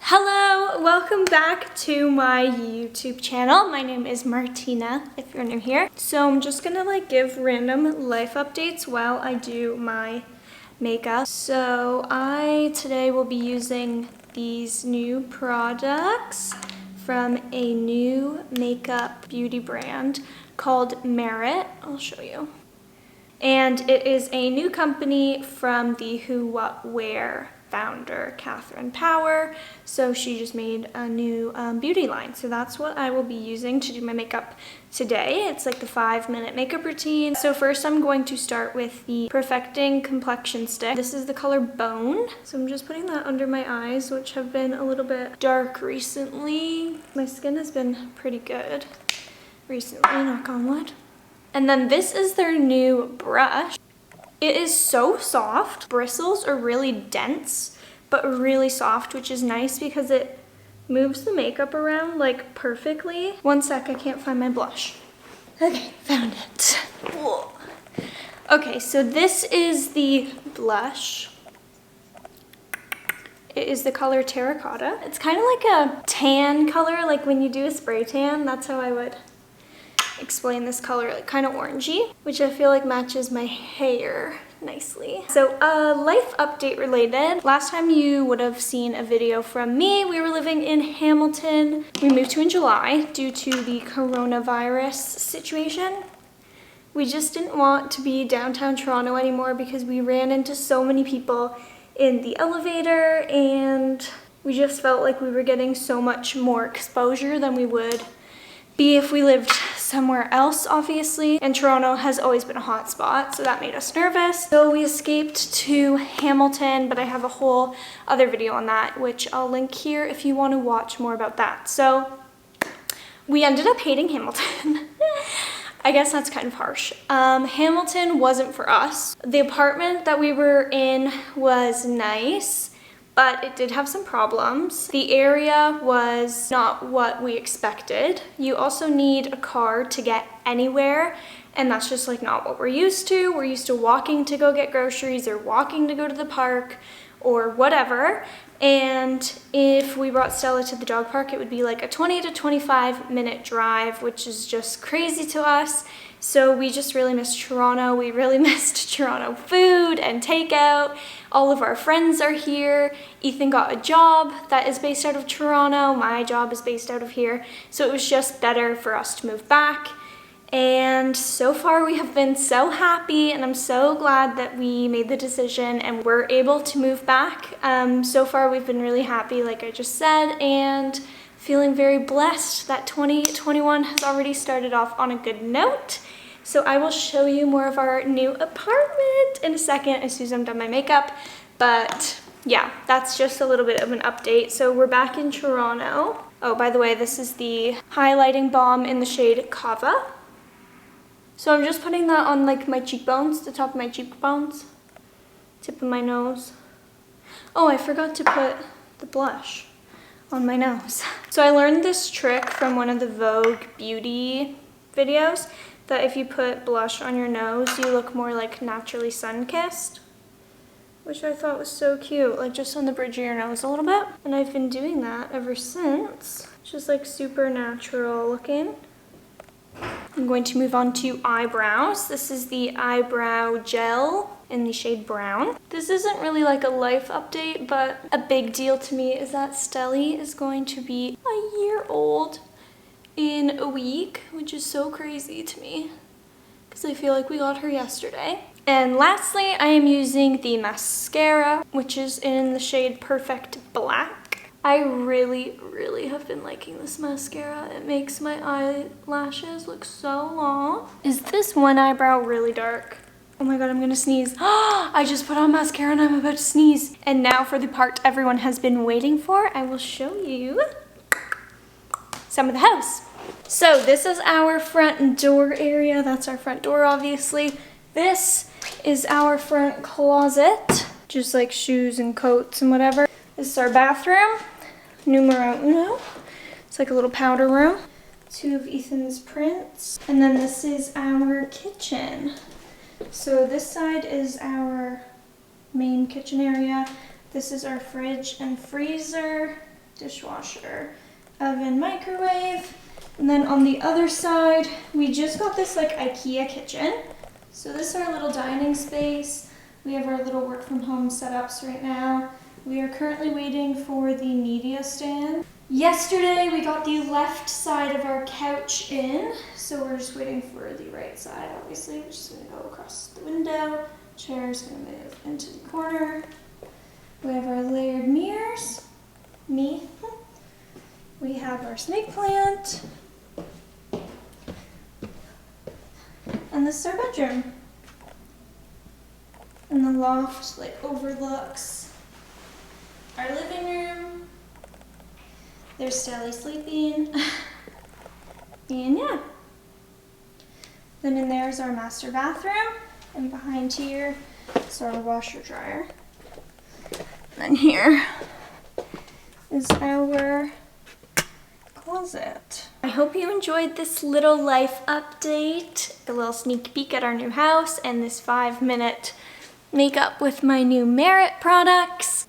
Hello, welcome back to my YouTube channel. My name is Martina, if you're new here. So I'm just gonna give random life updates while I do my makeup. So I today will be using these new products from a new makeup beauty brand called Merit. I'll show you. And it is a new company from the Who What Wear founder, Catherine Power. So she just made a new beauty line. So that's what I will be using to do my makeup today. It's like the 5-minute makeup routine. So first I'm going to start with the Perfecting Complexion Stick. This is the color Bone. So I'm just putting that under my eyes, which have been a little bit dark recently. My skin has been pretty good recently, knock on wood. And then this is their new brush. It is so soft. Bristles are really dense, but really soft, which is nice because it moves the makeup around perfectly. One sec, I can't find my blush. Okay, found it. Whoa. Okay, so this is the blush. It is the color Terracotta. It's kind of like a tan color, like when you do a spray tan. That's how I would explain this color, kind of orangey, which I feel like matches my hair nicely. So life update related. Last time you would have seen a video from me, we were living in Hamilton. We moved to in July due to the coronavirus situation. We just didn't want to be downtown Toronto anymore because we ran into so many people in the elevator and we just felt like we were getting so much more exposure than we would be if we lived somewhere else, obviously. And Toronto has always been a hot spot, so that made us nervous. So we escaped to Hamilton, but I have a whole other video on that, which I'll link here if you want to watch more about that. So we ended up hating Hamilton. I guess that's kind of harsh. Hamilton wasn't for us. The apartment that we were in was nice, but it did have some problems. The area was not what we expected. You also need a car to get anywhere, and that's just not what we're used to. We're used to walking to go get groceries or walking to go to the park or whatever. And if we brought Stella to the dog park, it would be like a 20 to 25 minute drive, which is just crazy to us. So we just really missed Toronto. We really missed Toronto food and takeout. All of our friends are here. Ethan got a job that is based out of Toronto. My job is based out of here. So it was just better for us to move back. And so far we have been so happy, and I'm so glad that we made the decision and we're able to move back. So far we've been really happy, like I just said, and feeling very blessed that 2021 has already started off on a good note. So I will show you more of our new apartment in a second as soon as I'm done my makeup. But yeah, that's just a little bit of an update. So we're back in Toronto. Oh, by the way, this is the highlighting balm in the shade Kava. So I'm just putting that on my cheekbones, the top of my cheekbones, tip of my nose. Oh, I forgot to put the blush on my nose. So I learned this trick from one of the Vogue beauty videos, that if you put blush on your nose, you look more naturally sun-kissed, which I thought was so cute, just on the bridge of your nose a little bit. And I've been doing that ever since. It's just super natural looking. I'm going to move on to eyebrows. This is the eyebrow gel in the shade Brown. This isn't really a life update, but a big deal to me is that Stelly is going to be a year old in a week, which is so crazy to me because I feel like we got her yesterday. And lastly, I am using the mascara, which is in the shade Perfect Black. I really have been liking this mascara. It makes my eyelashes look so long. Is this one eyebrow really dark? Oh my god, I'm gonna sneeze. I just put on mascara and I'm about to sneeze. And now for the part everyone has been waiting for, I will show you some of the house. So this is our front door area. That's our front door, obviously. This is our front closet, just shoes and coats and whatever. This is our bathroom, numero uno. It's a little powder room. 2 of Ethan's prints. And then this is our kitchen. So this side is our main kitchen area. This is our fridge and freezer. dishwasher, oven, microwave. And then on the other side, we just got this like IKEA kitchen. So this is our little dining space. We have our little work from home setups right now. We are currently waiting for the media stand. Yesterday we got the left side of our couch in, so we're just waiting for the right side, obviously, which is gonna go across the window. Chair's gonna move into the corner. We have our layered mirrors. Me. We have our snake plant. And this is our bedroom. And the loft like overlooks our living room. There's Sally sleeping. And yeah. Then in there's our master bathroom. And behind here is our washer dryer. And then here is our closet. I hope you enjoyed this little life update, a little sneak peek at our new house, and this 5-minute makeup with my new Merit products.